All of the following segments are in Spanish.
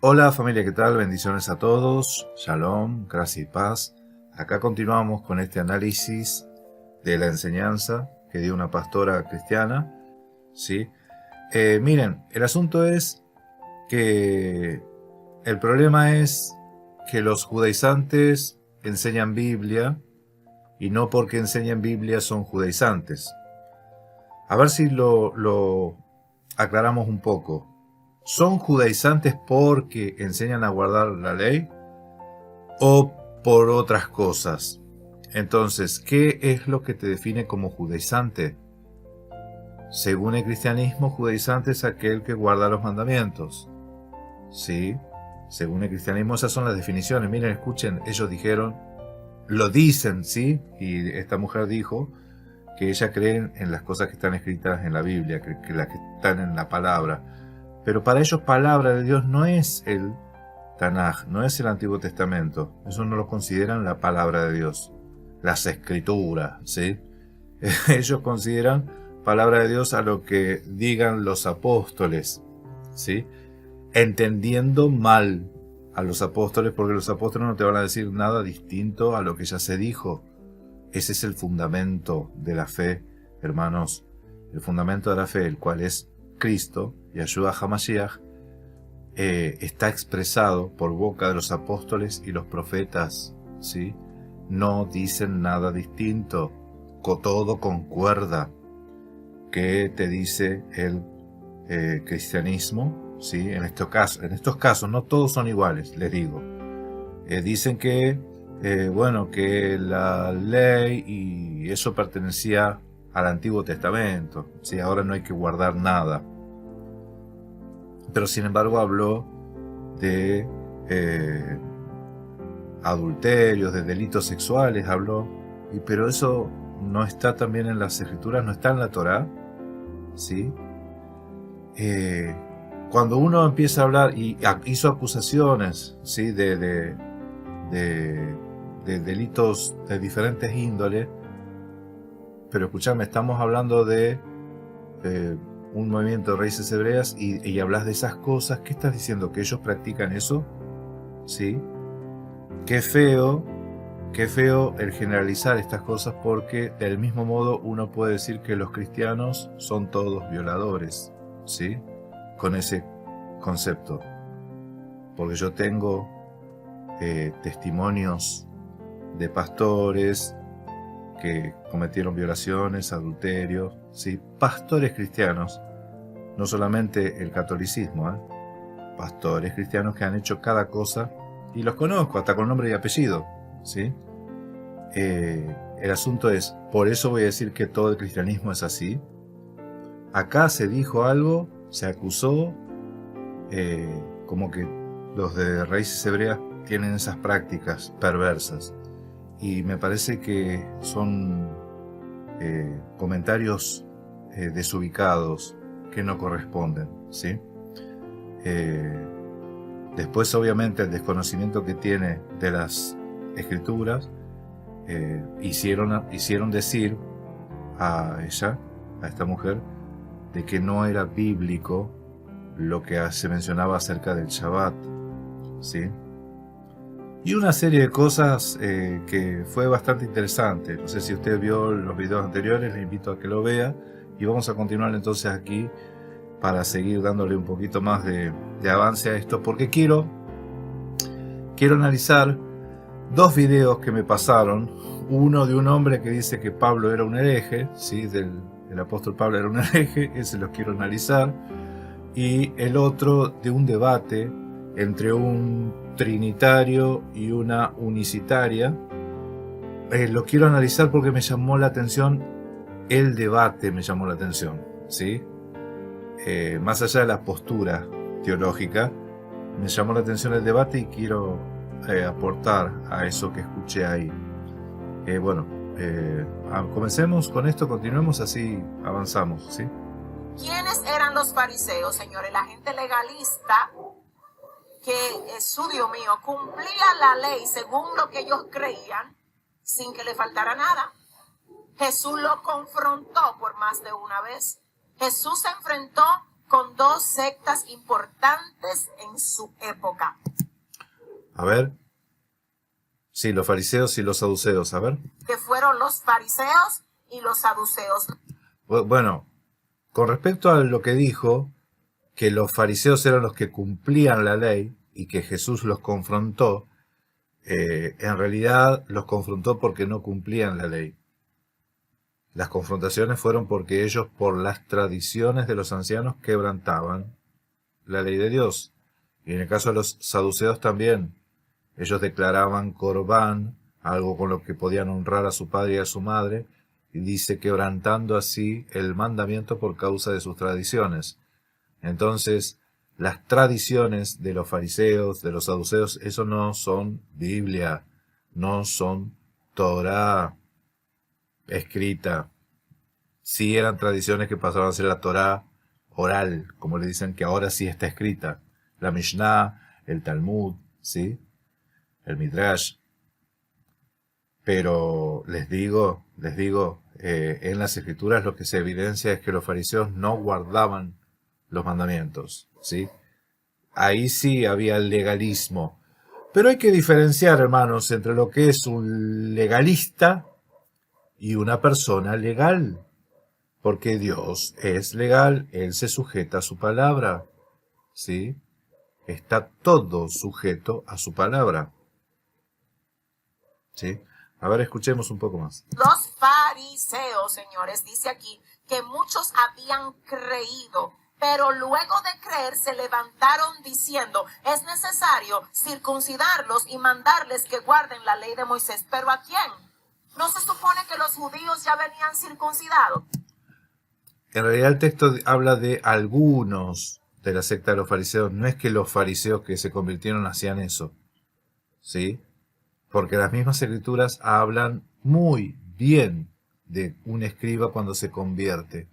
Hola familia, ¿qué tal? Bendiciones a todos. Shalom, gracia y paz. Acá continuamos con este análisis de la enseñanza que dio una pastora cristiana. ¿Sí? Miren, el asunto es que el problema es que los judaizantes enseñan Biblia y no porque enseñan Biblia son judaizantes. A ver si lo aclaramos un poco. ¿Son judaizantes porque enseñan a guardar la ley o por otras cosas? Entonces, ¿qué es lo que te define como judaizante? Según el cristianismo, judaizante es aquel que guarda los mandamientos. ¿Sí? Según el cristianismo, esas son las definiciones. Miren, escuchen, ellos dijeron, lo dicen, ¿sí? Y esta mujer dijo que ella cree en las cosas que están escritas en la Biblia, que las que están en la palabra. Pero para ellos palabra de Dios no es el Tanaj, no es el Antiguo Testamento. Eso no lo consideran la palabra de Dios, las escrituras, ¿sí? Ellos consideran palabra de Dios a lo que digan los apóstoles, ¿sí? Entendiendo mal a los apóstoles, porque los apóstoles no te van a decir nada distinto a lo que ya se dijo. Ese es el fundamento de la fe, hermanos. El fundamento de la fe, el cual es Cristo, Yahshua HaMashiach, está expresado por boca de los apóstoles y los profetas, ¿sí? No dicen nada distinto, todo concuerda. ¿Qué te dice el cristianismo? ¿Sí? En estos casos, no todos son iguales, les digo. Dicen que, que la ley y eso pertenecía al Antiguo Testamento, ¿sí? Ahora no hay que guardar nada. Pero sin embargo habló de adulterios, de delitos sexuales, habló. Pero eso no está también en las Escrituras, no está en la Torá, ¿sí? Cuando uno empieza a hablar y hizo acusaciones, ¿sí? de delitos de diferentes índoles, pero escuchame, estamos hablando de un movimiento de raíces hebreas y hablas de esas cosas. ¿Qué estás diciendo? ¿Que ellos practican eso? ¿Sí? Qué feo el generalizar estas cosas, porque del mismo modo uno puede decir que los cristianos son todos violadores, ¿sí? Con ese concepto. Porque yo tengo testimonios de pastores que cometieron violaciones, adulterios, ¿sí? Pastores cristianos, no solamente el catolicismo, pastores cristianos que han hecho cada cosa, y los conozco hasta con nombre y apellido, ¿sí? El asunto es, por eso voy a decir que todo el cristianismo es así. Acá se dijo algo, se acusó, como que los de raíces hebreas tienen esas prácticas perversas. Y me parece que son comentarios desubicados que no corresponden, ¿sí? Después, obviamente, el desconocimiento que tiene de las Escrituras hicieron decir a ella, a esta mujer, de que no era bíblico lo que se mencionaba acerca del Shabbat, ¿sí? Y una serie de cosas que fue bastante interesante. No sé si usted vio los videos anteriores, le invito a que lo vea. Y vamos a continuar entonces aquí para seguir dándole un poquito más de avance a esto, porque quiero analizar dos videos que me pasaron. Uno de un hombre que dice que Pablo era un hereje, ¿sí? El apóstol Pablo era un hereje, ese los quiero analizar. Y el otro de un debate entre un trinitario y una unicitaria. Lo quiero analizar porque me llamó la atención el debate, me llamó la atención, ¿sí? Más allá de la postura teológica, me llamó la atención el debate y quiero aportar a eso que escuché ahí. Comencemos con esto, continuemos, así avanzamos, ¿sí? ¿Quiénes eran los fariseos, señores? La gente legalista que, Dios mío, cumplía la ley según lo que ellos creían, sin que le faltara nada. Jesús lo confrontó por más de una vez. Jesús se enfrentó con dos sectas importantes en su época. A ver. Sí, los fariseos y los saduceos, a ver. Que fueron los fariseos y los saduceos. Bueno, con respecto a lo que dijo, que los fariseos eran los que cumplían la ley y que Jesús los confrontó, en realidad los confrontó porque no cumplían la ley. Las confrontaciones fueron porque ellos, por las tradiciones de los ancianos, quebrantaban la ley de Dios. Y en el caso de los saduceos también, ellos declaraban corbán, algo con lo que podían honrar a su padre y a su madre, y dice quebrantando así el mandamiento por causa de sus tradiciones. Entonces, las tradiciones de los fariseos, de los saduceos, eso no son Biblia, no son Torá escrita. Sí eran tradiciones que pasaron a ser la Torá oral, como le dicen que ahora sí está escrita. La Mishnah, el Talmud, ¿sí? El Midrash. Pero les digo, en las escrituras lo que se evidencia es que los fariseos no guardaban los mandamientos, ¿sí? Ahí sí había el legalismo. Pero hay que diferenciar, hermanos, entre lo que es un legalista y una persona legal. Porque Dios es legal, Él se sujeta a su palabra, ¿sí? Está todo sujeto a su palabra, ¿sí? A ver, escuchemos un poco más. Los fariseos, señores, dice aquí que muchos habían creído, pero luego de creer se levantaron diciendo, es necesario circuncidarlos y mandarles que guarden la ley de Moisés. ¿Pero a quién? ¿No se supone que los judíos ya venían circuncidados? En realidad el texto habla de algunos de la secta de los fariseos. No es que los fariseos que se convirtieron hacían eso, ¿sí? Porque las mismas escrituras hablan muy bien de un escriba cuando se convierte.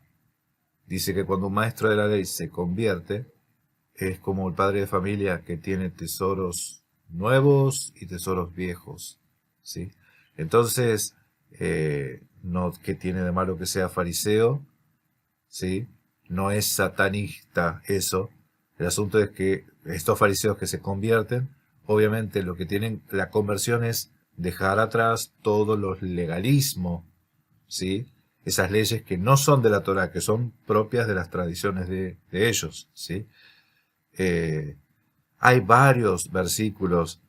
Dice que cuando un maestro de la ley se convierte, es como el padre de familia que tiene tesoros nuevos y tesoros viejos, ¿sí? Entonces, no que tiene de malo que sea fariseo, ¿sí? No es satanista eso. El asunto es que estos fariseos que se convierten, obviamente lo que tienen la conversión es dejar atrás todos los legalismos, ¿sí? Esas leyes que no son de la Torá, que son propias de las tradiciones de ellos, ¿sí? Hay varios versículos,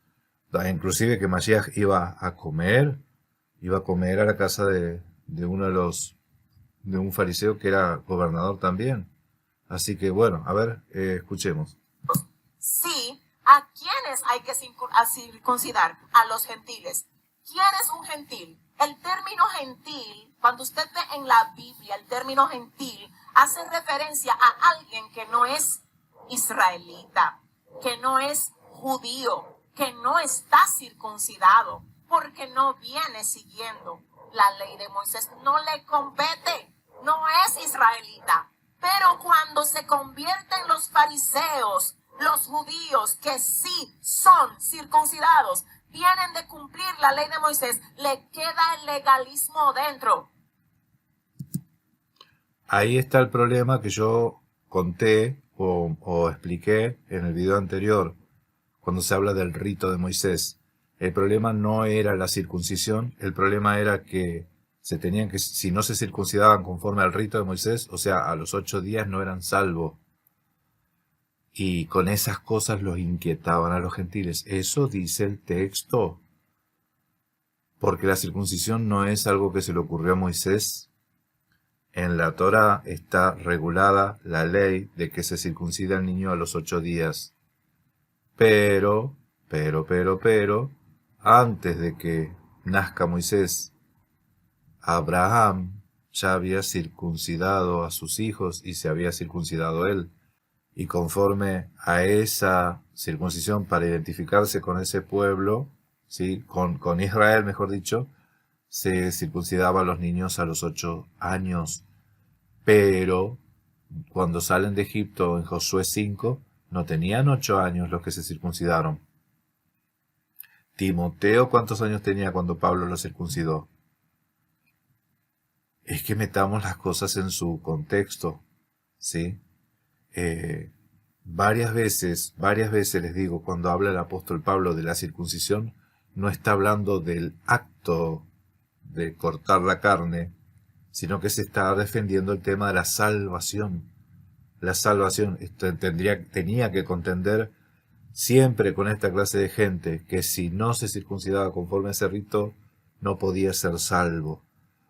inclusive que Mashiach iba a comer a la casa de un fariseo que era gobernador también. Así que bueno, a ver, escuchemos. Sí, ¿a quiénes hay que circuncidar? A los gentiles. ¿Quién es un gentil? El término gentil, cuando usted ve en la Biblia, el término gentil hace referencia a alguien que no es israelita, que no es judío, que no está circuncidado, porque no viene siguiendo la ley de Moisés, no le compete, no es israelita. Pero cuando se convierten los fariseos, los judíos que sí son circuncidados, vienen de cumplir la ley de Moisés, le queda el legalismo dentro. Ahí está el problema que yo conté o expliqué en el video anterior, cuando se habla del rito de Moisés. El problema no era la circuncisión, el problema era que si no se circuncidaban conforme al rito de Moisés, o sea, a los 8 días no eran salvos. Y con esas cosas los inquietaban a los gentiles. Eso dice el texto. Porque la circuncisión no es algo que se le ocurrió a Moisés. En la Torá está regulada la ley de que se circuncida al niño a los 8 días. Pero, antes de que nazca Moisés, Abraham ya había circuncidado a sus hijos y se había circuncidado él. Y conforme a esa circuncisión para identificarse con ese pueblo, ¿sí? con Israel, mejor dicho, se circuncidaba a los niños a los 8 años. Pero cuando salen de Egipto en Josué 5, no tenían 8 años los que se circuncidaron. Timoteo, ¿cuántos años tenía cuando Pablo lo circuncidó? Es que metamos las cosas en su contexto, ¿sí? varias veces les digo, cuando habla el apóstol Pablo de la circuncisión, no está hablando del acto de cortar la carne, sino que se está defendiendo el tema de la salvación. La salvación tenía que contender siempre con esta clase de gente que si no se circuncidaba conforme a ese rito, no podía ser salvo.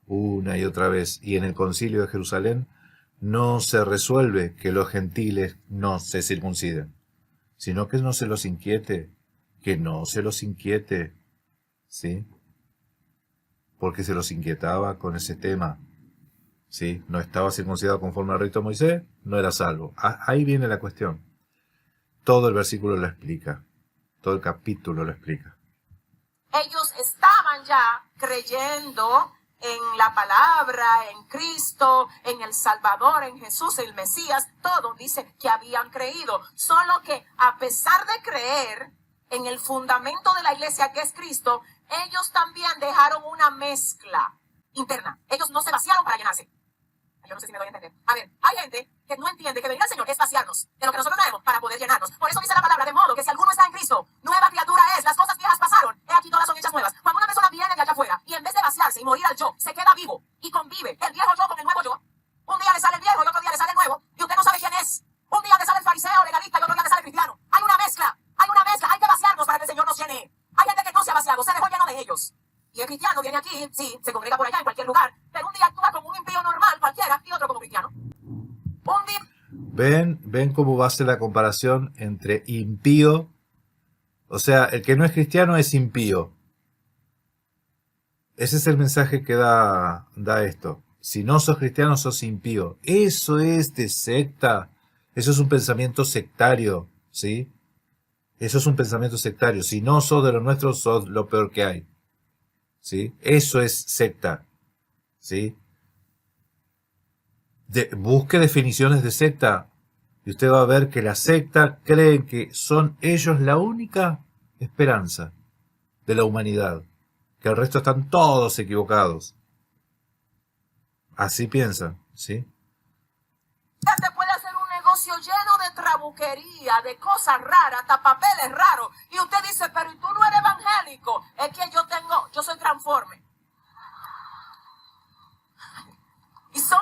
Una y otra vez. Y en el concilio de Jerusalén no se resuelve que los gentiles no se circunciden, sino que no se los inquiete, ¿sí? Porque se los inquietaba con ese tema, ¿sí? No estaba circuncidado conforme al rito de Moisés, no era salvo. Ahí viene la cuestión. Todo el versículo lo explica, todo el capítulo lo explica. Ellos estaban ya creyendo en la palabra, en Cristo, en el Salvador, en Jesús, el Mesías. Todo dice que habían creído. Solo que a pesar de creer en el fundamento de la iglesia que es Cristo, ellos también dejaron una mezcla interna. Ellos no se vaciaron para llenarse. Yo no sé si me doy a entender. A ver, hay gente que no entiende que venir al Señor es vaciarnos de lo que nosotros traemos para poder llenarnos. Por eso dice la palabra, de modo que si alguno está en Cristo, nueva criatura es, las cosas viejas pasaron, he aquí todas son hechas nuevas. Cuando una persona viene de allá afuera y en vez de vaciarse y morir al yo, se queda vivo y convive el viejo yo con el nuevo yo, un día le sale el viejo y otro día le sale el nuevo, y usted no sabe quién es. Un día le sale el fariseo legalista y otro día le sale el cristiano. Hay una mezcla, hay que vaciarnos para que el Señor nos llene. Hay gente que no se ha vaciado, se dejó lleno de ellos. Y el cristiano viene aquí, sí, se congrega por allá en cualquier lugar, pero un día actúa como un impío normal cualquiera y otro como cristiano. Un día... ¿Ven cómo va a ser la comparación entre impío? O sea, el que no es cristiano es impío. Ese es el mensaje que da esto. Si no sos cristiano, sos impío. Eso es de secta. Eso es un pensamiento sectario, ¿sí? Eso es un pensamiento sectario. Si no sos de los nuestros, sos lo peor que hay. ¿Sí? Eso es secta, ¿sí? Busque definiciones de secta y usted va a ver que la secta cree que son ellos la única esperanza de la humanidad, que el resto están todos equivocados. Así piensan, ¿sí? Se puede hacer un negocio lleno de trabuquería, de cosas raras, hasta papeles raros. Y usted dice, pero ¿y tú no eres evangélico? Es que yo soy transforme. Y son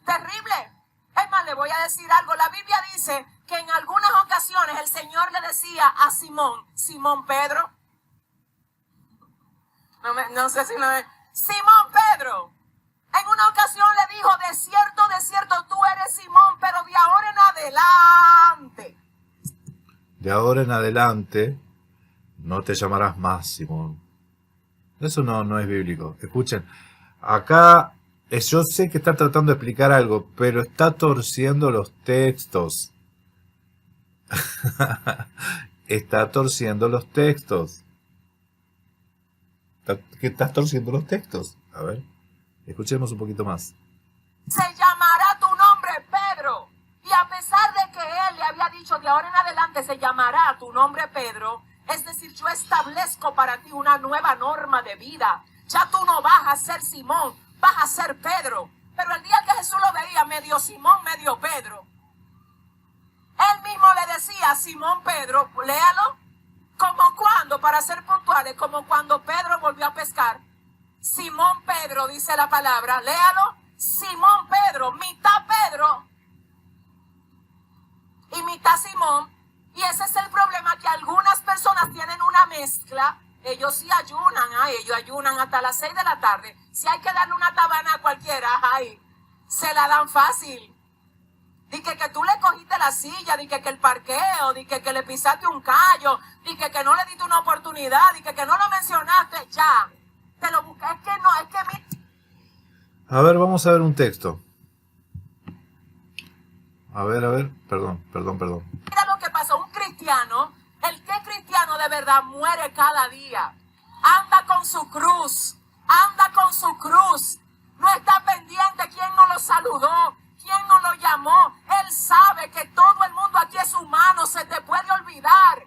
terribles. Es más, le voy a decir algo. La Biblia dice que en algunas ocasiones el Señor le decía a Simón Pedro. No sé si lo es. Simón Pedro. En una ocasión le dijo, de cierto, tú eres Simón, pero de ahora en adelante. De ahora en adelante no te llamarás más Simón. Eso no es bíblico. Escuchen, acá yo sé que está tratando de explicar algo, pero está torciendo los textos. Está torciendo los textos. ¿Qué estás torciendo los textos? A ver. Escuchemos un poquito más. Se llamará tu nombre Pedro. Y a pesar de que él le había dicho de ahora en adelante se llamará tu nombre Pedro, es decir, yo establezco para ti una nueva norma de vida. Ya tú no vas a ser Simón, vas a ser Pedro. Pero el día que Jesús lo veía medio Simón, medio Pedro, él mismo le decía a Simón Pedro, léalo, como cuando, para ser puntuales, como cuando Pedro volvió a pescar. Simón Pedro, dice la palabra, léalo, Simón Pedro, mitad Pedro y mitad Simón. Y ese es el problema, que algunas personas tienen una mezcla. Ellos sí ayunan, ellos ayunan hasta las 6 de la tarde. Si hay que darle una tabana a cualquiera, se la dan fácil. Dije que tú le cogiste la silla, dije que el parqueo, dije que le pisaste un callo, dije que no le diste una oportunidad, dije que no lo mencionaste, ya. Te lo busqué, A ver, vamos a ver un texto. A ver, perdón. Mira lo que pasó, un cristiano, el que es cristiano de verdad muere cada día. Anda con su cruz, no está pendiente quién no lo saludó, quién no lo llamó. Él sabe que todo el mundo aquí es humano, se te puede olvidar.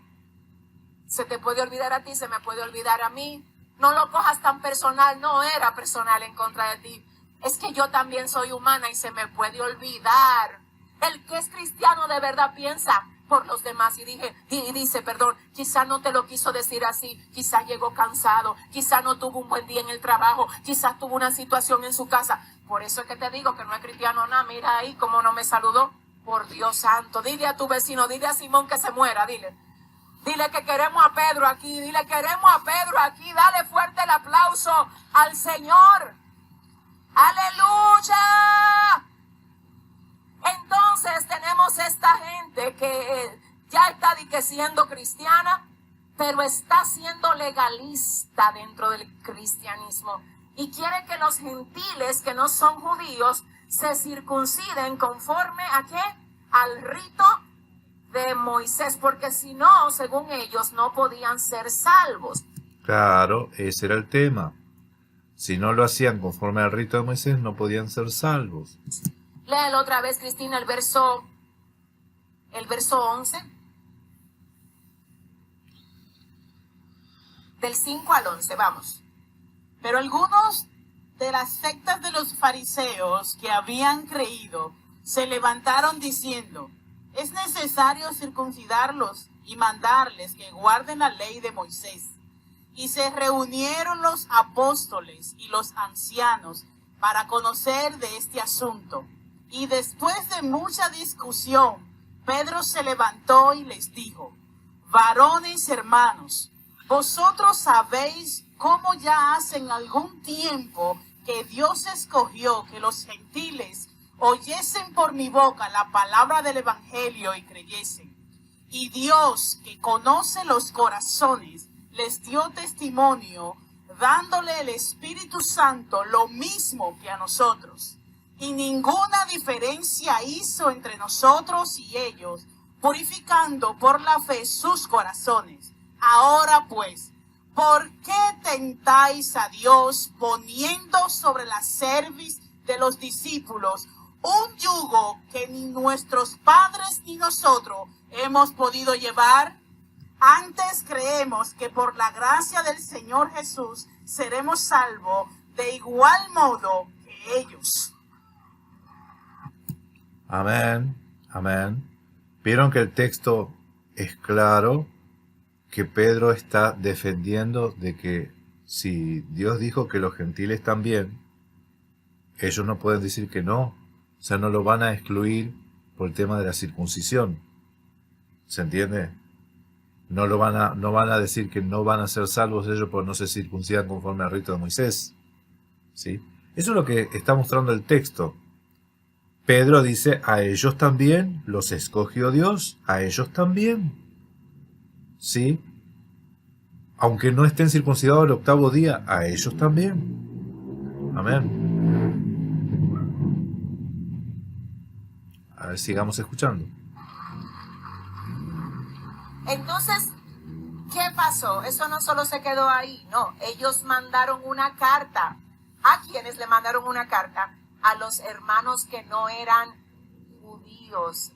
Se te puede olvidar a ti, se me puede olvidar a mí. No lo cojas tan personal, no era personal en contra de ti. Es que yo también soy humana y se me puede olvidar. El que es cristiano de verdad piensa por los demás y dice, quizá no te lo quiso decir así, quizá llegó cansado, quizá no tuvo un buen día en el trabajo, quizás tuvo una situación en su casa. Por eso es que te digo que no es cristiano nada. Mira ahí cómo no me saludó. Por Dios santo, dile a tu vecino, dile a Simón que se muera, dile que queremos a Pedro aquí, dale fuerte el aplauso al Señor. ¡Aleluya! Entonces tenemos esta gente que ya está siendo cristiana, pero está siendo legalista dentro del cristianismo y quiere que los gentiles que no son judíos se circunciden conforme a ¿qué? Al rito de Moisés, porque si no, según ellos, no podían ser salvos. Claro, ese era el tema. Si no lo hacían conforme al rito de Moisés, no podían ser salvos. Léelo otra vez, Cristina, el verso 11. Del 5 al 11, vamos. Pero algunos de las sectas de los fariseos que habían creído se levantaron diciendo: es necesario circuncidarlos y mandarles que guarden la ley de Moisés. Y se reunieron los apóstoles y los ancianos para conocer de este asunto. Y después de mucha discusión, Pedro se levantó y les dijo: varones hermanos, vosotros sabéis cómo ya hace algún tiempo que Dios escogió que los gentiles oyesen por mi boca la palabra del evangelio y creyesen. Y Dios, que conoce los corazones, les dio testimonio, dándole el Espíritu Santo lo mismo que a nosotros. Y ninguna diferencia hizo entre nosotros y ellos, purificando por la fe sus corazones. Ahora pues, ¿por qué tentáis a Dios poniendo sobre la cerviz de los discípulos un yugo que ni nuestros padres ni nosotros hemos podido llevar? Antes creemos que por la gracia del Señor Jesús seremos salvos de igual modo que ellos. Amén, amén. Vieron que el texto es claro, que Pedro está defendiendo de que si Dios dijo que los gentiles también, ellos no pueden decir que no. O sea, no lo van a excluir por el tema de la circuncisión. ¿Se entiende? No van a decir que no van a ser salvos ellos por no se circuncidan conforme al rito de Moisés. ¿Sí? Eso es lo que está mostrando el texto. Pedro dice, a ellos también los escogió Dios, a ellos también. ¿Sí? Aunque no estén circuncidados el 8º día, a ellos también. Amén. A ver, sigamos escuchando. Entonces, ¿qué pasó? Eso no solo se quedó ahí, no. Ellos mandaron una carta. ¿A quiénes le mandaron una carta? A los hermanos que no eran judíos.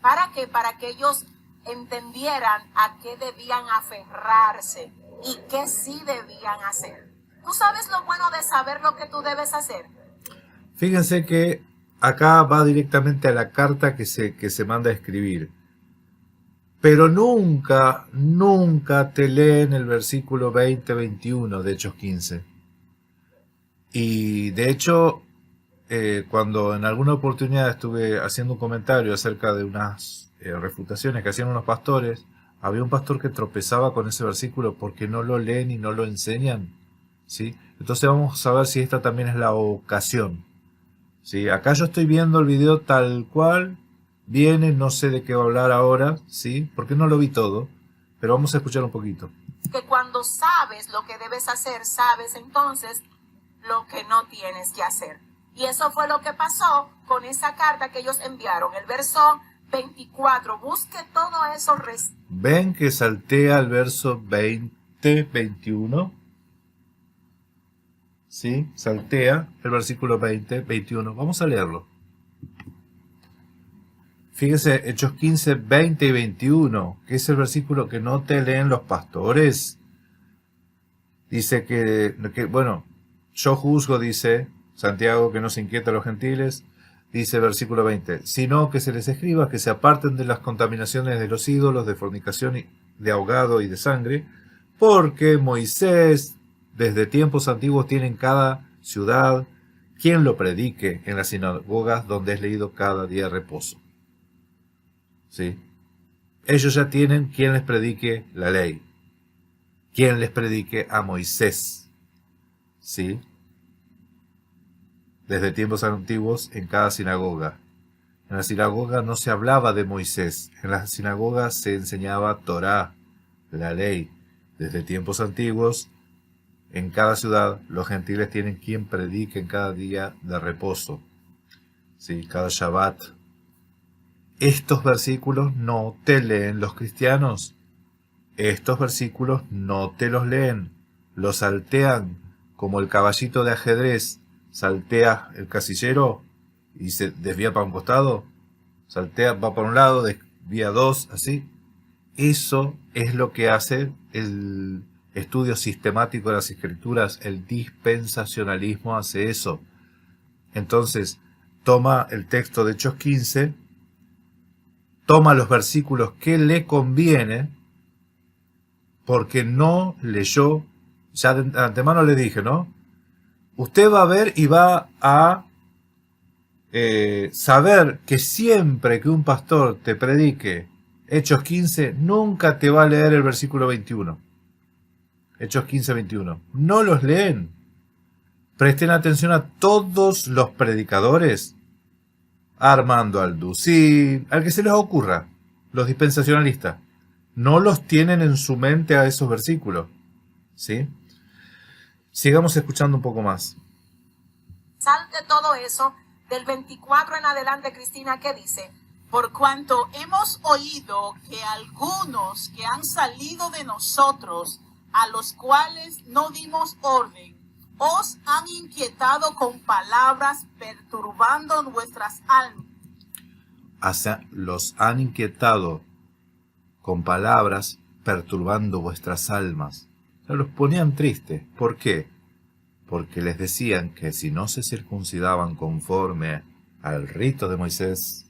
¿Para qué? Para que ellos entendieran a qué debían aferrarse y qué sí debían hacer. ¿Tú sabes lo bueno de saber lo que tú debes hacer? Fíjense que acá va directamente a la carta que se manda a escribir. Pero nunca te leen el versículo 20-21 de Hechos 15. Y de hecho, cuando en alguna oportunidad estuve haciendo un comentario acerca de unas refutaciones que hacían unos pastores, había un pastor que tropezaba con ese versículo porque no lo leen y no lo enseñan. ¿Sí? Entonces vamos a ver si esta también es la ocasión. ¿Sí? Acá yo estoy viendo el video tal cual viene, no sé de qué va a hablar ahora, ¿sí? Porque no lo vi todo, pero vamos a escuchar un poquito. Que cuando sabes lo que debes hacer, sabes entonces lo que no tienes que hacer. Y eso fue lo que pasó con esa carta que ellos enviaron. El verso 24, busque todo eso. Ven que saltea el verso 20-21. ¿Sí? Saltea el versículo 20-21. Vamos a leerlo. Fíjese, Hechos 15, 20 y 21, que es el versículo que no te leen los pastores. Dice que bueno, yo juzgo, dice Santiago, que no se inquieta a los gentiles, Dice versículo 20, sino que se les escriba que se aparten de las contaminaciones de los ídolos, de fornicación, de ahogado y de sangre, porque Moisés desde tiempos antiguos tiene en cada ciudad quien lo predique en las sinagogas donde es leído cada día reposo. ¿Sí? Ellos ya tienen quien les predique la ley, quien les predique a Moisés. ¿Sí? Desde tiempos antiguos en cada sinagoga. En la sinagoga no se hablaba de Moisés, en la sinagoga se enseñaba Torá, la ley. Desde tiempos antiguos, en cada ciudad, los gentiles tienen quien predique en cada día de reposo, ¿sí? Cada Shabbat. Estos versículos no te leen los cristianos. Estos versículos no te los leen. Los saltean como el caballito de ajedrez. Saltea el casillero y se desvía para un costado. Saltea, va para un lado, desvía dos, así. Eso es lo que hace el estudio sistemático de las escrituras. El dispensacionalismo hace eso. Entonces, toma el texto de Hechos 15, toma los versículos que le conviene, porque no leyó, ya de antemano le dije, ¿no? Usted va a ver y va a saber que siempre que un pastor te predique Hechos 15, nunca te va a leer el versículo 21. Hechos 15, 21. No los leen. Presten atención a todos los predicadores. Armando Alducín, al que se les ocurra, los dispensacionalistas. No los tienen en su mente a esos versículos. ¿Sí? Sigamos escuchando un poco más. Salte todo eso del 24 en adelante, Cristina, ¿qué dice? Por cuanto hemos oído que algunos que han salido de nosotros, a los cuales no dimos orden, os han inquietado con palabras, perturbando nuestras almas. Los han inquietado con palabras, perturbando vuestras almas. O sea, los ponían tristes. ¿Por qué? Porque les decían que si no se circuncidaban conforme al rito de Moisés,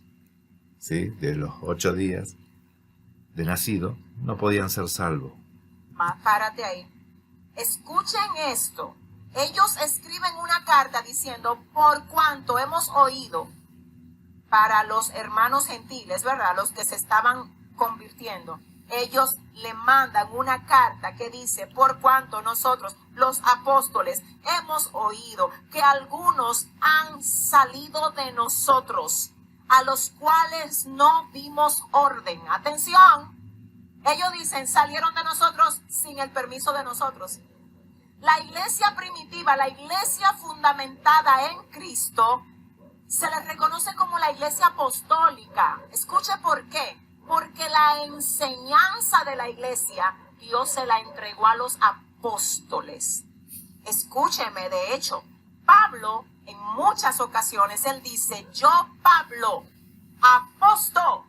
¿sí?, de los 8 días de nacido, no podían ser salvos. Párate ahí. Escuchen esto. Ellos escriben una carta diciendo, por cuanto hemos oído, para los hermanos gentiles, ¿verdad?, los que se estaban convirtiendo. Ellos le mandan una carta que dice, por cuanto nosotros, los apóstoles, hemos oído que algunos han salido de nosotros, a los cuales no dimos orden. Atención, ellos dicen, salieron de nosotros sin el permiso de nosotros. La iglesia primitiva, la iglesia fundamentada en Cristo, se les reconoce como la iglesia apostólica. Escuche por qué. Porque la enseñanza de la iglesia, Dios se la entregó a los apóstoles. Escúcheme, de hecho, Pablo, en muchas ocasiones, él dice, yo, Pablo, apóstol,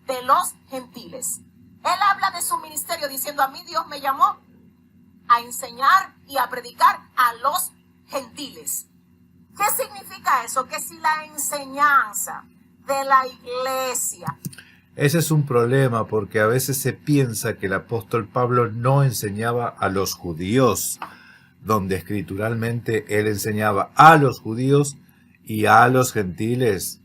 de los gentiles. Él habla de su ministerio diciendo, a mí Dios me llamó a enseñar y a predicar a los gentiles. ¿Qué significa eso? Que si la enseñanza de la iglesia... Ese es un problema, porque a veces se piensa que el apóstol Pablo no enseñaba a los judíos, donde escrituralmente él enseñaba a los judíos y a los gentiles.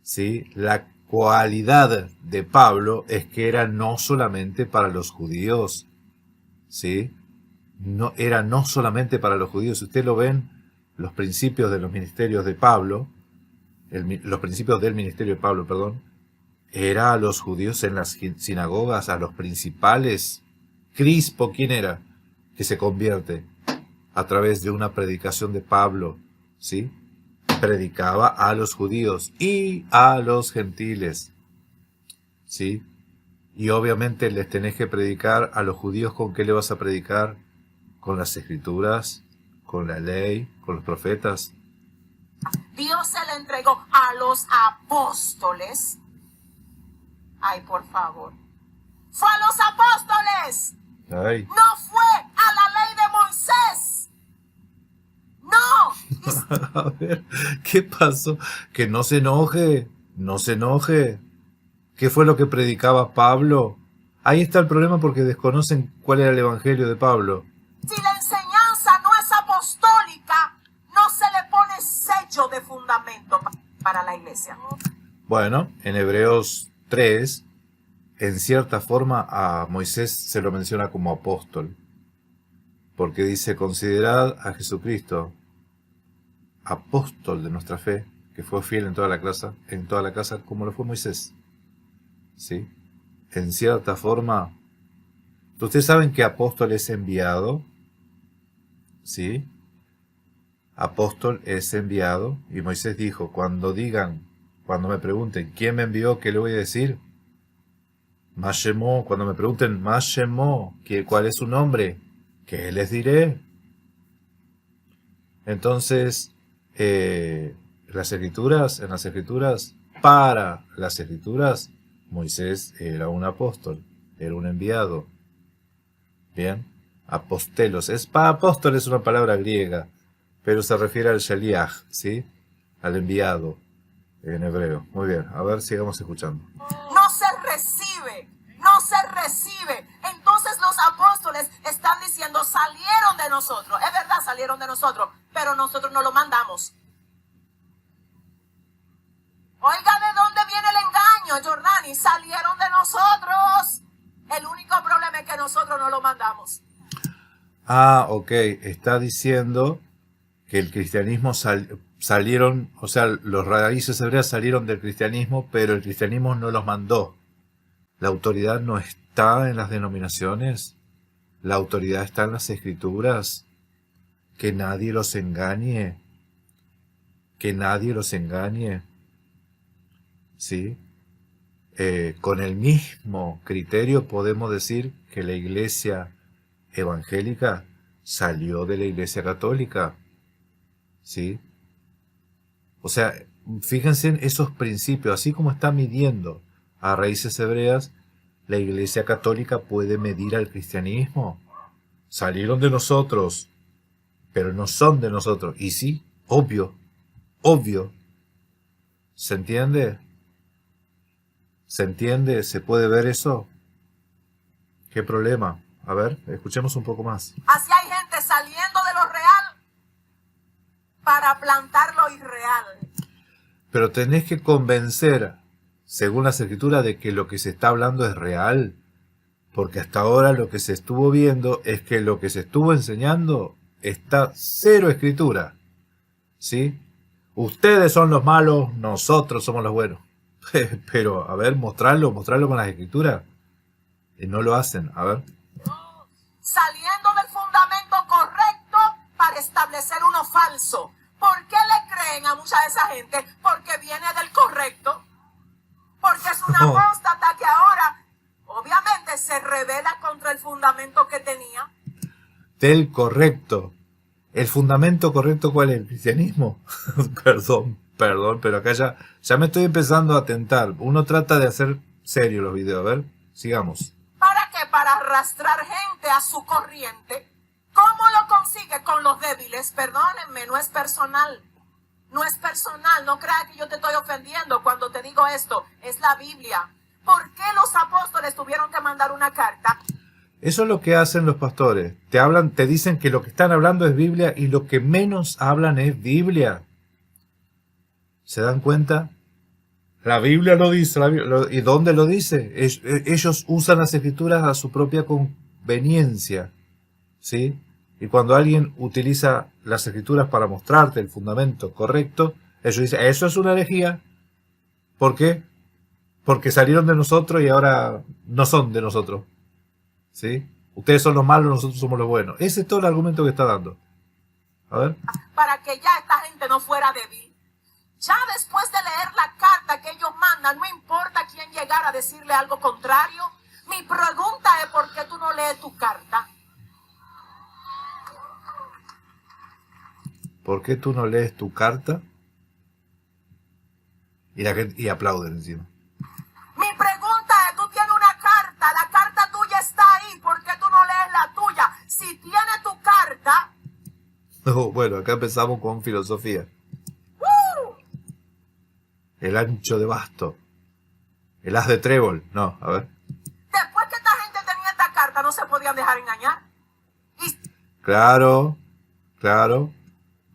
¿Sí? La cualidad de Pablo es que era no solamente para los judíos. ¿Sí? No, era no solamente para los judíos. Si ustedes lo ven, los principios de los ministerios de Pablo, los principios del ministerio de Pablo, perdón, era a los judíos en las sinagogas, a los principales. Crispo, ¿quién era? Que se convierte a través de una predicación de Pablo, ¿sí? Predicaba a los judíos y a los gentiles, ¿sí? Y obviamente les tenés que predicar a los judíos. ¿Con qué le vas a predicar? Con las escrituras, con la ley, con los profetas. Dios se le entregó a los apóstoles. Ay, por favor. Fue a los apóstoles. Ay. No fue a la ley de Moisés. No. A ver, ¿qué pasó? Que no se enoje, no se enoje. ¿Qué fue lo que predicaba Pablo? Ahí está el problema porque desconocen cuál era el evangelio de Pablo. Si la enseñanza no es apostólica, no se le pone sello de fundamento para la iglesia. Bueno, en Hebreos 3, en cierta forma a Moisés se lo menciona como apóstol. Porque dice, considerad a Jesucristo apóstol de nuestra fe, que fue fiel en toda la casa, como lo fue Moisés. ¿Sí? En cierta forma, ustedes saben que apóstol es enviado, ¿sí? Apóstol es enviado, y Moisés dijo, cuando me pregunten, ¿quién me envió? ¿Qué le voy a decir? Mashemó, cuando me pregunten, Mashemó, ¿cuál es su nombre? ¿Qué les diré? Entonces, en las escrituras, para las escrituras, Moisés era un apóstol, era un enviado. Bien, apostelos. Apóstol es una palabra griega, pero se refiere al shaliach, ¿sí? Al enviado en hebreo. Muy bien, a ver, sigamos escuchando. No se recibe, no se recibe. Entonces los apóstoles están diciendo, salieron de nosotros. Es verdad, salieron de nosotros, pero nosotros no lo mandamos. Oiga, ¿de dónde viene el engaño, Jordani? Salieron de nosotros. El único problema es que nosotros no lo mandamos. Ah, ok. Está diciendo que el cristianismo salieron, o sea, los raíces hebreas salieron del cristianismo, pero el cristianismo no los mandó. La autoridad no está en las denominaciones. La autoridad está en las escrituras. Que nadie los engañe. Que nadie los engañe. ¿Sí? Con el mismo criterio podemos decir que la iglesia evangélica salió de la iglesia católica. ¿Sí? O sea, fíjense en esos principios, así como está midiendo a raíces hebreas, la iglesia católica puede medir al cristianismo. Salieron de nosotros, pero no son de nosotros. Y sí, obvio. ¿Se entiende? ¿Se entiende? ¿Se puede ver eso? ¿Qué problema? A ver, escuchemos un poco más. Así hay gente saliendo de lo real para plantar lo irreal. Pero tenés que convencer, según las escrituras, de que lo que se está hablando es real. Porque hasta ahora lo que se estuvo viendo es que lo que se estuvo enseñando está cero escritura. ¿Sí? Ustedes son los malos, nosotros somos los buenos. Pero, a ver, mostrarlo con las escrituras. No lo hacen, a ver. Saliendo del fundamento correcto para establecer uno falso. ¿Por qué le creen a mucha de esa gente? Porque viene del correcto. Porque es una apóstata que ahora, obviamente, se rebela contra el fundamento que tenía. Del correcto. ¿El fundamento correcto cuál es? ¿El cristianismo? Perdón, pero acá ya me estoy empezando a tentar. Uno trata de hacer serio los videos. A ver, sigamos. ¿Para qué? Para arrastrar gente a su corriente. ¿Cómo lo consigue? Con los débiles. Perdónenme, no es personal. No es personal. No creas que yo te estoy ofendiendo cuando te digo esto. Es la Biblia. ¿Por qué los apóstoles tuvieron que mandar una carta? Eso es lo que hacen los pastores. Te dicen que lo que están hablando es Biblia y lo que menos hablan es Biblia. ¿Se dan cuenta? La Biblia lo dice. ¿Y dónde lo dice? Ellos usan las escrituras a su propia conveniencia. ¿Sí? Y cuando alguien utiliza las escrituras para mostrarte el fundamento correcto, ellos dicen, eso es una herejía. ¿Por qué? Porque salieron de nosotros y ahora no son de nosotros. ¿Sí? Ustedes son los malos, nosotros somos los buenos. Ese es todo el argumento que está dando. A ver. Para que ya esta gente no fuera débil. Ya después de leer la carta que ellos mandan, no importa quién llegara a decirle algo contrario. Mi pregunta es, ¿por qué tú no lees tu carta? ¿Por qué tú no lees tu carta? Y aplauden encima. Mi pregunta es, tú tienes una carta, la carta tuya está ahí, ¿por qué tú no lees la tuya? Si tiene tu carta, Bueno, acá empezamos con filosofía. El ancho de basto. El as de trébol. No, a ver. Después que esta gente tenía esta carta, no se podían dejar engañar. Y Claro, claro.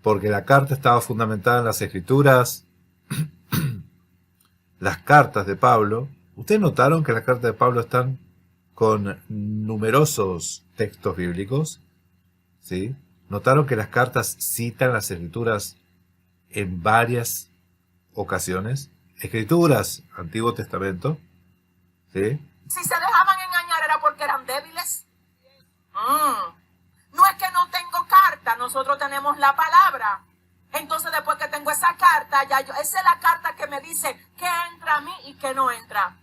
Porque la carta estaba fundamentada en las escrituras. Las cartas de Pablo. ¿Ustedes notaron que las cartas de Pablo están con numerosos textos bíblicos? ¿Sí? ¿Notaron que las cartas citan las escrituras en varias ocasiones? Escrituras, Antiguo Testamento. ¿Sí? si se dejaban engañar era porque eran débiles. No es que no tengo carta, nosotros tenemos la palabra. Entonces después que tengo esa carta, esa es la carta que me dice qué entra a mí y qué no entra.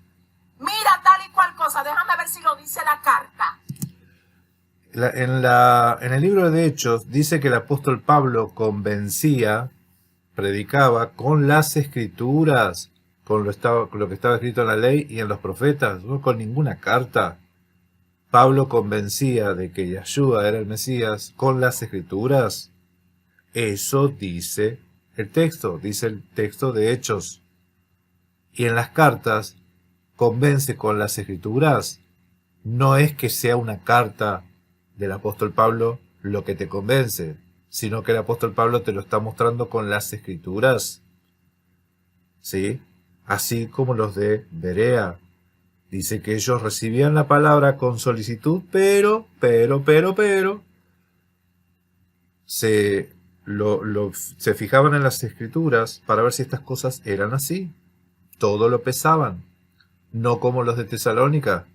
Mira tal y cual cosa, déjame ver si lo dice la carta. En el libro de Hechos dice que el apóstol Pablo convencía, predicaba con las escrituras, con lo que estaba escrito en la ley y en los profetas, no con ninguna carta. Pablo convencía de que Yeshua era el Mesías con las escrituras. Eso dice el texto de Hechos. Y en las cartas convence con las escrituras. No es que sea una carta del apóstol Pablo lo que te convence, sino que el apóstol Pablo te lo está mostrando con las escrituras. ¿Sí? Así como los de Berea. Dice que ellos recibían la palabra con solicitud, pero, se fijaban en las escrituras para ver si estas cosas eran así. Todo lo pesaban. No como los de Tesalónica,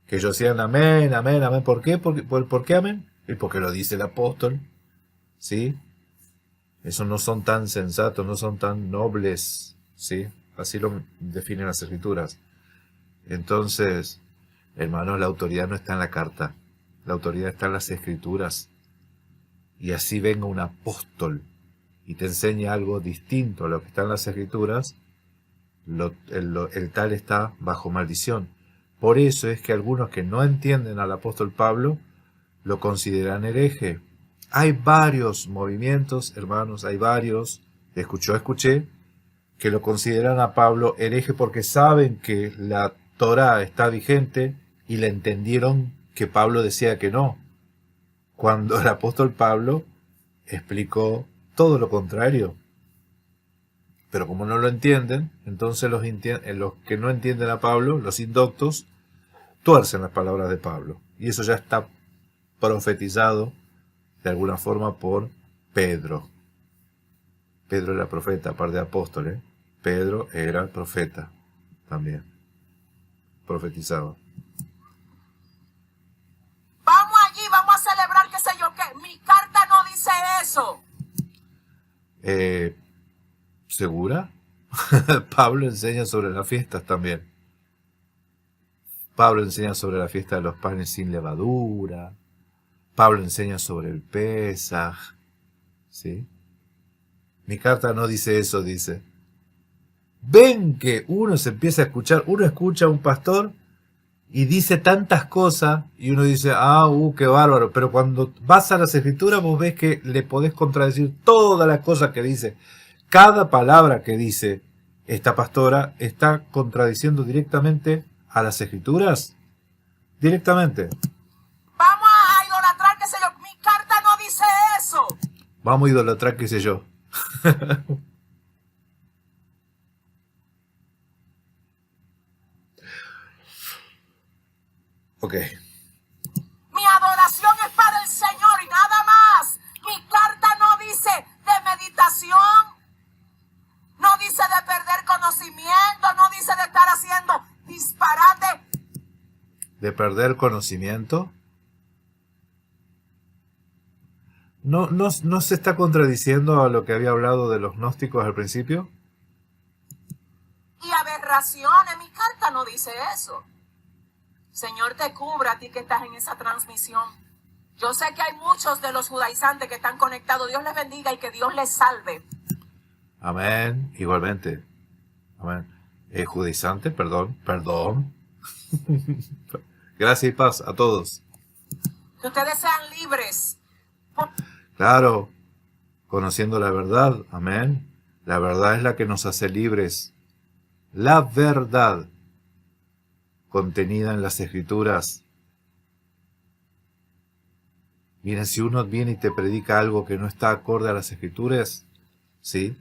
que ellos decían amén, amén, amén. ¿Por qué? ¿Por qué amén? Y porque lo dice el apóstol. ¿Sí? Esos no son tan sensatos, no son tan nobles. ¿Sí? Así lo definen las escrituras. Entonces, hermanos, la autoridad no está en la carta. La autoridad está en las escrituras. Y así venga un apóstol y te enseña algo distinto a lo que está en las escrituras, el tal está bajo maldición. Por eso es que algunos que no entienden al apóstol Pablo lo consideran hereje. Hay varios movimientos, hermanos, hay varios, escuché, que lo consideran a Pablo hereje porque saben que la Torá está vigente y le entendieron que Pablo decía que no, cuando el apóstol Pablo explicó todo lo contrario. Pero como no lo entienden, entonces los que no entienden a Pablo, los indoctos, tuercen las palabras de Pablo. Y eso ya está profetizado de alguna forma por Pedro. Pedro era profeta, aparte de apóstol, Pedro era profeta también. Profetizaba. Vamos allí, vamos a celebrar qué sé yo qué. Mi carta no dice eso. ¿Segura? Pablo enseña sobre las fiestas también. Pablo enseña sobre la fiesta de los panes sin levadura. Pablo enseña sobre el Pesaj. ¿Sí? Mi carta no dice eso, dice. Ven que uno se empieza a escuchar, uno escucha a un pastor y dice tantas cosas y uno dice, qué bárbaro. Pero cuando vas a las escrituras vos ves que le podés contradecir todas las cosas que dice. Cada palabra que dice esta pastora está contradiciendo directamente a las escrituras. Directamente. Vamos a idolatrar qué sé yo. Mi carta no dice eso. Vamos a idolatrar qué sé yo. Ok. Mi adoración es para el Señor y nada más. Mi carta no dice de meditación, no dice de perder conocimiento, no dice de estar haciendo disparate. ¿De perder conocimiento? ¿No se está contradiciendo a lo que había hablado de los gnósticos al principio? Y aberraciones, mi carta no dice eso. Señor te cubra a ti que estás en esa transmisión. Yo sé que hay muchos de los judaizantes que están conectados. Dios les bendiga y que Dios les salve. Amén, igualmente. Amén. Judaizante, perdón. Gracias y paz a todos. Que ustedes sean libres. Claro, conociendo la verdad. Amén. La verdad es la que nos hace libres. La verdad contenida en las Escrituras. Miren, si uno viene y te predica algo que no está acorde a las Escrituras, ¿sí?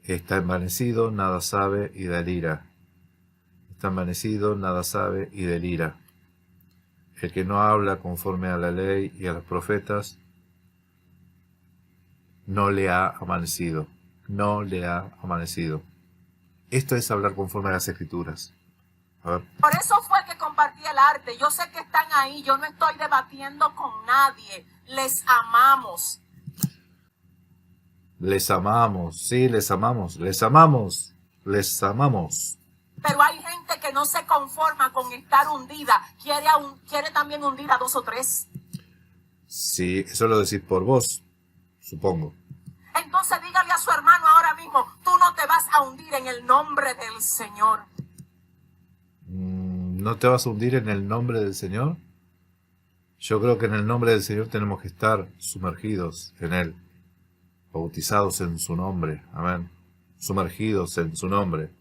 Está envanecido, nada sabe y delira. Está envanecido, nada sabe y delira. El que no habla conforme a la ley y a los profetas, no le ha amanecido. No le ha amanecido. Esto es hablar conforme a las Escrituras. A ver. Por eso fue que compartí el arte. Yo sé que están ahí. Yo no estoy debatiendo con nadie. Les amamos. Les amamos. Sí, les amamos. Les amamos. Les amamos. Pero hay gente que no se conforma con estar hundida. Quiere también hundir a 2 o 3. Sí, eso lo decís por vos, supongo. Entonces dígale a su hermano ahora mismo, tú no te vas a hundir en el nombre del Señor. ¿No te vas a hundir en el nombre del Señor? Yo creo que en el nombre del Señor tenemos que estar sumergidos en Él, bautizados en su nombre, amén, sumergidos en su nombre.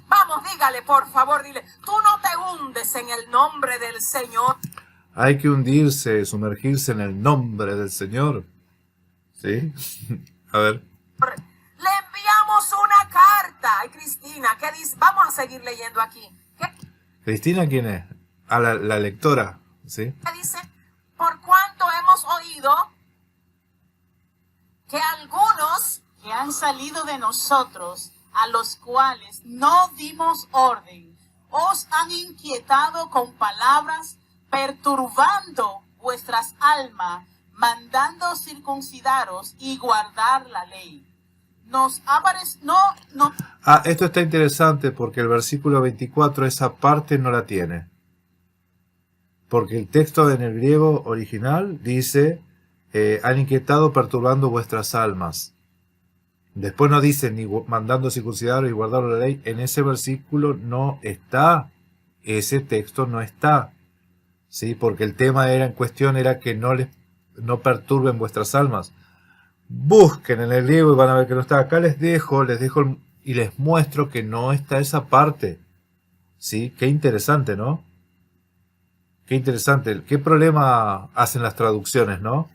Vamos, dígale, por favor, dile, tú no te hundes en el nombre del Señor. Hay que hundirse, sumergirse en el nombre del Señor. ¿Sí? A ver. Le enviamos una carta. Ay, Cristina, ¿qué dice? Vamos a seguir leyendo aquí. ¿Qué ¿Cristina quién es? A la lectora, ¿sí? dice? Por cuanto hemos oído que algunos que han salido de nosotros, a los cuales no dimos orden, os han inquietado con palabras, perturbando vuestras almas, mandando circuncidaros y guardar la ley. Nos ha parecido... No. Esto está interesante porque el versículo 24 esa parte no la tiene. Porque el texto en el griego original dice, han inquietado perturbando vuestras almas. Después no dice ni mandando circuncidaros y guardar la ley. En ese versículo no está. Ese texto no está. ¿Sí? Porque el tema en cuestión era que no perturben vuestras almas. Busquen en el griego y van a ver que no está. Acá les dejo y les muestro que no está esa parte. ¿Sí? Qué interesante, ¿no? Qué interesante. ¿Qué problema hacen las traducciones, no?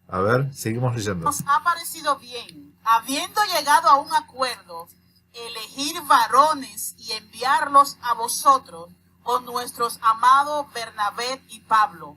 A ver, seguimos leyendo. Nos ha parecido bien, habiendo llegado a un acuerdo, elegir varones y enviarlos a vosotros con nuestros amados Bernabé y Pablo,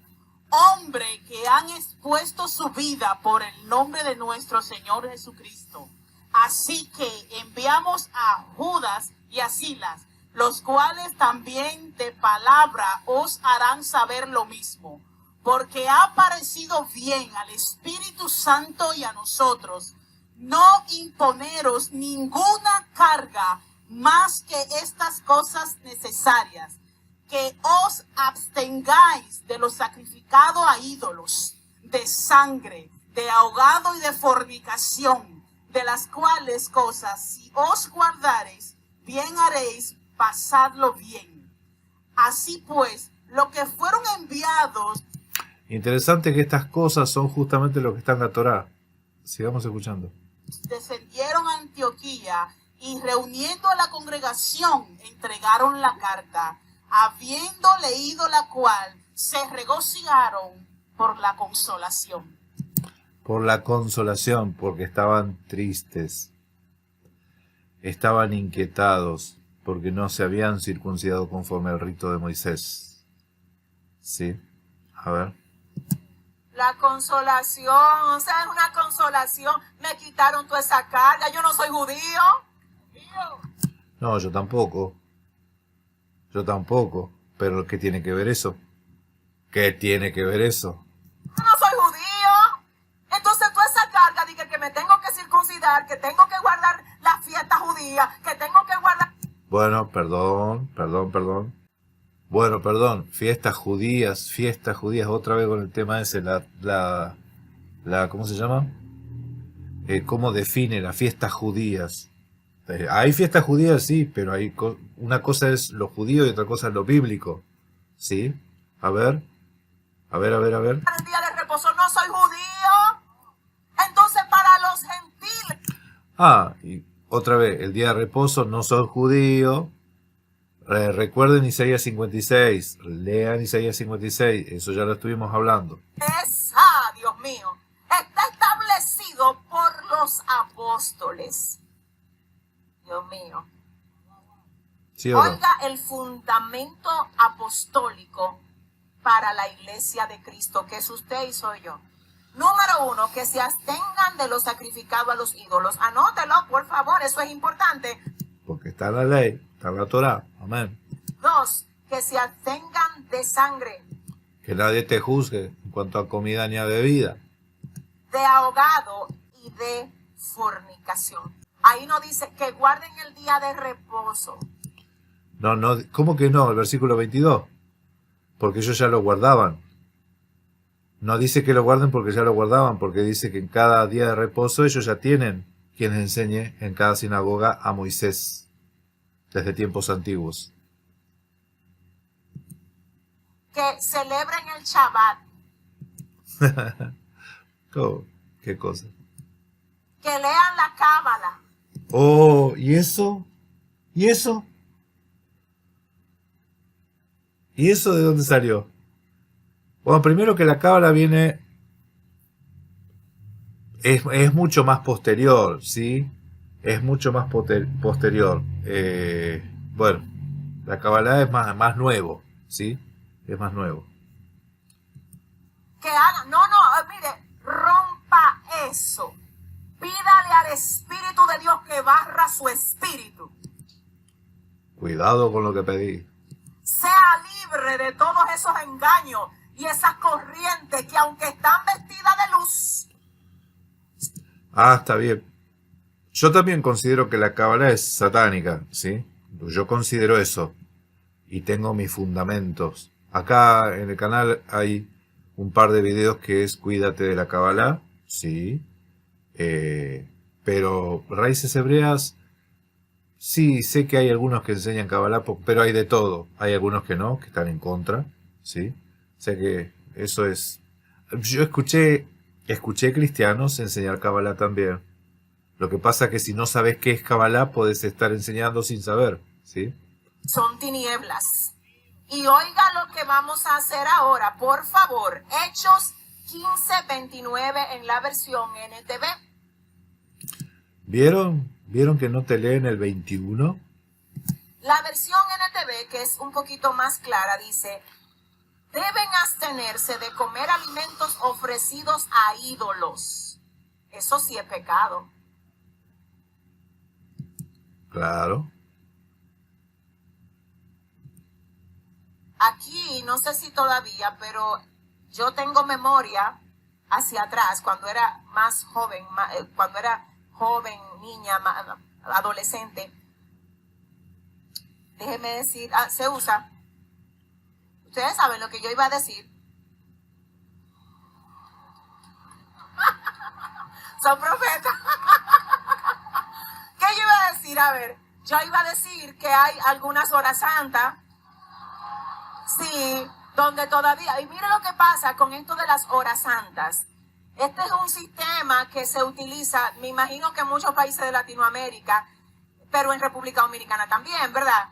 hombres que han expuesto su vida por el nombre de nuestro Señor Jesucristo. Así que enviamos a Judas y a Silas, los cuales también de palabra os harán saber lo mismo, porque ha parecido bien al Espíritu Santo y a nosotros no imponeros ninguna carga más que estas cosas necesarias, que os abstengáis de lo sacrificado a ídolos, de sangre, de ahogado y de fornicación, de las cuales cosas, si os guardareis, bien haréis, pasadlo bien. Así pues, lo que fueron enviados... Interesante que estas cosas son justamente lo que está en la Torá. Sigamos escuchando. Descendieron a Antioquía y reuniendo a la congregación entregaron la carta, habiendo leído la cual se regocijaron por la consolación. Por la consolación, porque estaban tristes, estaban inquietados, porque no se habían circuncidado conforme al rito de Moisés. ¿Sí? A ver. La consolación, o sea, es una consolación. Me quitaron toda esa carga. Yo no soy judío. No, yo tampoco. Yo tampoco. Pero ¿qué tiene que ver eso? ¿Qué tiene que ver eso? Yo no soy judío. Entonces toda esa carga de que me tengo que circuncidar, que tengo que guardar la fiesta judía, que tengo que guardar... Bueno, perdón. Bueno, perdón, fiestas judías, otra vez con el tema ese, ¿cómo se llama? ¿Cómo define las fiestas judías? Hay fiestas judías, sí, pero una cosa es lo judío y otra cosa es lo bíblico, ¿sí? A ver. El día de reposo, no soy judío. Entonces para los gentiles, Y otra vez, el día de reposo no son judíos. Recuerden Isaías 56, lean Isaías 56, eso ya lo estuvimos hablando. Dios mío, está establecido por los apóstoles. Dios mío. ¿Sí o no? Oiga el fundamento apostólico para la iglesia de Cristo, que es usted y soy yo. Número 1, que se abstengan de lo sacrificado a los ídolos. Anótelo, por favor, eso es importante. Porque está en la ley, está en la Torá. Amén. 2, que se abstengan de sangre, Que nadie te juzgue en cuanto a comida ni a bebida. de ahogado y de fornicación. Ahí no dice que guarden el día de reposo. No, ¿cómo que no? El versículo 22. Porque ellos ya lo guardaban. No dice que lo guarden porque ya lo guardaban, porque dice que en cada día de reposo ellos ya tienen quien les enseñe en cada sinagoga a Moisés, desde tiempos antiguos. Que celebren el Shabbat, Oh, qué cosa. que lean la Cábala. Oh, ¿y eso? ¿Y eso? ¿Y eso de dónde salió? Bueno, primero que la cábala viene... Es mucho más posterior, ¿sí? Es mucho más posterior. Bueno, la cábala es más nuevo, ¿sí? Es más nuevo. Que hagan, mire, rompa eso. Pídale al Espíritu de Dios que barra su espíritu. Cuidado con lo que pedí. Sea libre de todos esos engaños y esas corrientes que aunque están vestidas de luz, Está bien. Yo también considero que la cábala es satánica, ¿sí? Yo considero eso. Y tengo mis fundamentos. Acá en el canal hay un par de videos que es Cuídate de la cábala, sí. Pero raíces hebreas, sí, sé que hay algunos que enseñan cábala, pero hay de todo. Hay algunos que no, que están en contra, ¿sí? Sé que eso es... Yo escuché cristianos enseñar cábala también. Lo que pasa es que si no sabes qué es cábala, podés estar enseñando sin saber, ¿sí? son tinieblas. Y oiga lo que vamos a hacer ahora, por favor. Hechos 15:29 en la versión NTV. ¿Vieron que no te leen el 21? La versión NTV, que es un poquito más clara, dice: deben abstenerse de comer alimentos ofrecidos a ídolos. Eso sí es pecado. Claro. Aquí, no sé si todavía, pero yo tengo memoria hacia atrás, cuando era más joven, cuando era joven, niña, adolescente. Déjeme decir, se usa. Ustedes saben lo que yo iba a decir. Son profetas. ¿Qué yo iba a decir? A ver, yo iba a decir que hay algunas horas santas, sí, donde todavía... Y mire lo que pasa con esto de las horas santas. Este es un sistema que se utiliza, me imagino que en muchos países de Latinoamérica, pero en República Dominicana también, ¿verdad?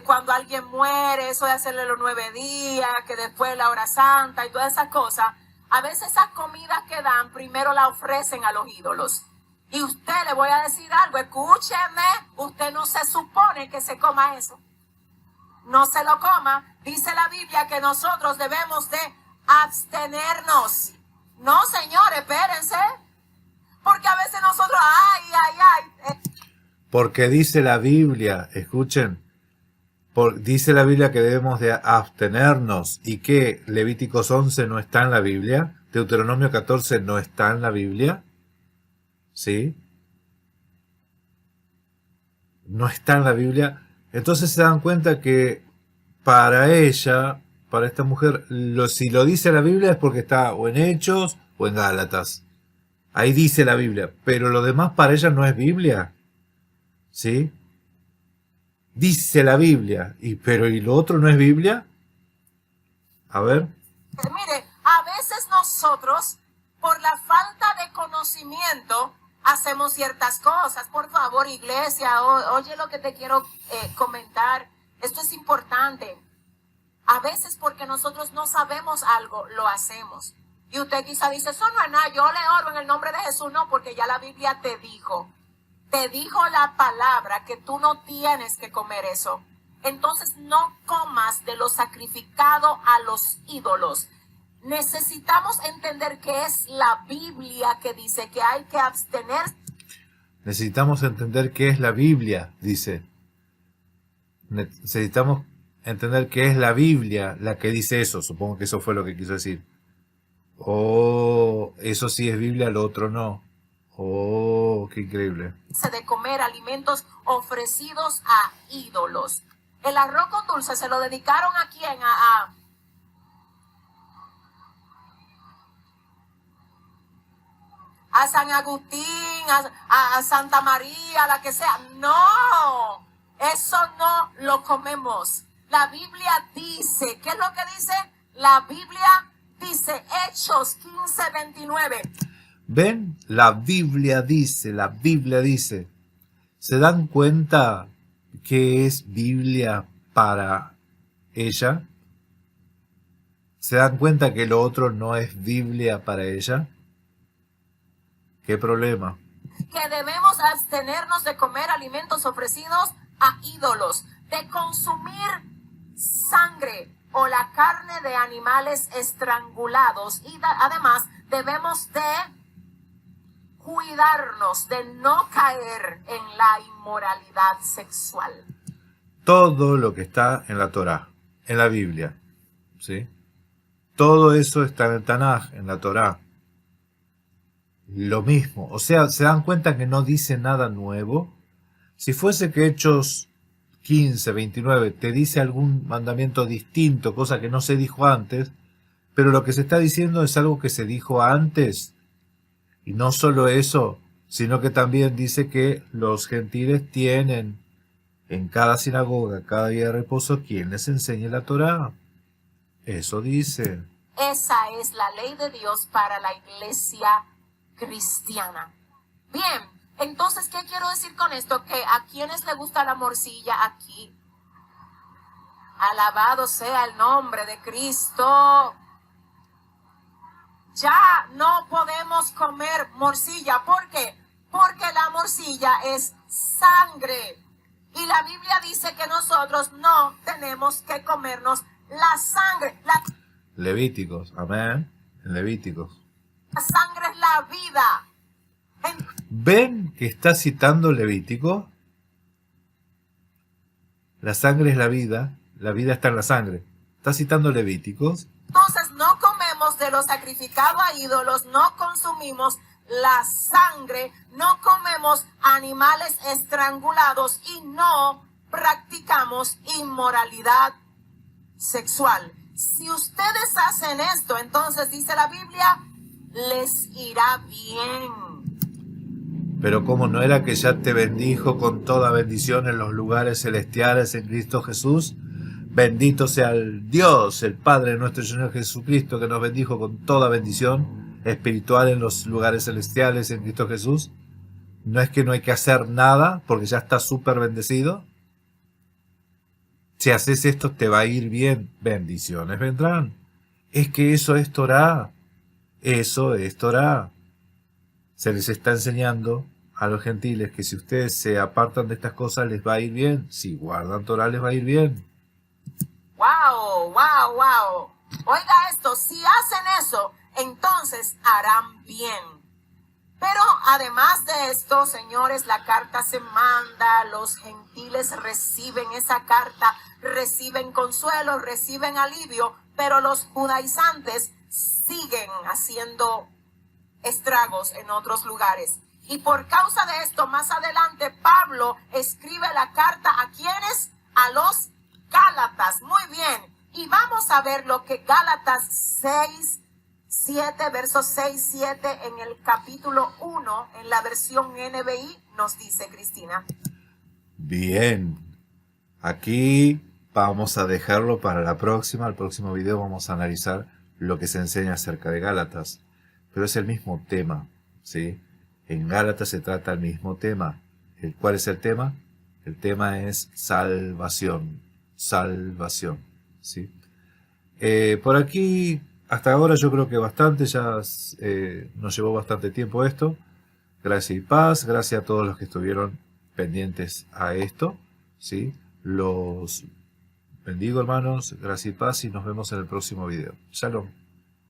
Cuando alguien muere, eso de hacerle los 9 días, que después la hora santa y todas esas cosas, a veces esas comidas que dan, primero la ofrecen a los ídolos. Y usted, le voy a decir algo, escúcheme, usted no se supone que se coma eso. No se lo coma. Dice la Biblia que nosotros debemos de abstenernos. No, señor, espérense. Porque a veces nosotros, Porque dice la Biblia, escuchen, dice la Biblia que debemos de abstenernos. ¿Y qué? Levíticos 11 no está en la Biblia. Deuteronomio 14 no está en la Biblia. ¿Sí? No está en la Biblia. Entonces se dan cuenta que para ella, para esta mujer, si lo dice la Biblia es porque está o en Hechos o en Gálatas. Ahí dice la Biblia, pero lo demás para ella no es Biblia. ¿Sí? Dice la Biblia, pero ¿y lo otro no es Biblia? A ver. Mire, a veces nosotros por la falta de conocimiento hacemos ciertas cosas. Por favor, iglesia, oye lo que te quiero comentar. Esto es importante. A veces porque nosotros no sabemos algo, lo hacemos. Y usted quizá dice, eso no es nada, yo le oro en el nombre de Jesús. No, porque ya la Biblia te dijo la palabra que tú no tienes que comer eso. Entonces no comas de lo sacrificado a los ídolos. Necesitamos entender que es la Biblia que dice que hay que abstener. Necesitamos entender qué es la Biblia, dice. Necesitamos entender que es la Biblia la que dice eso. Supongo que eso fue lo que quiso decir. Oh, eso sí es Biblia, lo otro no. Oh, qué increíble. De comer alimentos ofrecidos a ídolos. El arroz con dulce se lo dedicaron a quién? A San Agustín, a Santa María, la que sea. No, eso no lo comemos. La Biblia dice, ¿qué es lo que dice? La Biblia dice, Hechos 15:29. ¿Ven? La Biblia dice. ¿Se dan cuenta que es Biblia para ella? ¿Se dan cuenta que lo otro no es Biblia para ella? ¿Qué problema? Que debemos abstenernos de comer alimentos ofrecidos a ídolos, de consumir sangre o la carne de animales estrangulados, y además debemos de cuidarnos de no caer en la inmoralidad sexual. Todo lo que está en la Torá, en la Biblia, ¿sí? Todo eso está en el Tanaj, en la Torá. Lo mismo, o sea, ¿se dan cuenta que no dice nada nuevo? Si fuese que Hechos 15:29 te dice algún mandamiento distinto, cosa que no se dijo antes, pero lo que se está diciendo es algo que se dijo antes. Y no solo eso, sino que también dice que los gentiles tienen en cada sinagoga, cada día de reposo, quien les enseñe la Torá. Eso dice. Esa es la ley de Dios para la iglesia cristiana. Bien, entonces, ¿qué quiero decir con esto? Que a quienes le gusta la morcilla aquí, alabado sea el nombre de Cristo, ya no podemos comer morcilla. ¿Por qué? Porque la morcilla es sangre. Y la Biblia dice que nosotros no tenemos que comernos la sangre. Levíticos, amén. Levíticos. La sangre es la vida. ¿Ven que está citando Levítico? La sangre es la vida está en la sangre. ¿Está citando Levíticos? Entonces no comemos de lo sacrificado a ídolos, no consumimos la sangre, no comemos animales estrangulados y no practicamos inmoralidad sexual. Si ustedes hacen esto, entonces dice la Biblia, les irá bien. Pero ¿cómo no era que ya te bendijo con toda bendición en los lugares celestiales en Cristo Jesús? Bendito sea el Dios, el Padre de nuestro Señor Jesucristo, que nos bendijo con toda bendición espiritual en los lugares celestiales en Cristo Jesús. ¿No es que no hay que hacer nada porque ya está súper bendecido? Si haces esto te va a ir bien, bendiciones vendrán. Es que eso es Torá. Eso es Torá. Se les está enseñando a los gentiles que si ustedes se apartan de estas cosas les va a ir bien. Si guardan Torá les va a ir bien. ¡Wow! ¡Wow! ¡Wow! Oiga esto, si hacen eso, entonces harán bien. Pero además de esto, señores, la carta se manda, los gentiles reciben esa carta, reciben consuelo, reciben alivio, pero los judaizantes siguen haciendo estragos en otros lugares. Y por causa de esto, más adelante, Pablo escribe la carta ¿a quiénes? A los Gálatas. Muy bien. Y vamos a ver lo que Gálatas 6:7, versos 6-7 en el capítulo 1, en la versión NBI, nos dice Cristina. Bien. Aquí vamos a dejarlo para la próxima. El próximo video vamos a analizar lo que se enseña acerca de Gálatas. pero es el mismo tema, ¿sí? En Gálatas se trata el mismo tema. ¿Cuál es el tema? El tema es salvación, salvación, ¿sí? Por aquí, hasta ahora yo creo que bastante, ya nos llevó bastante tiempo esto. Gracias y paz, gracias a todos los que estuvieron pendientes a esto, ¿sí? Los bendigo, hermanos, gracias y paz, y nos vemos en el próximo video. Shalom.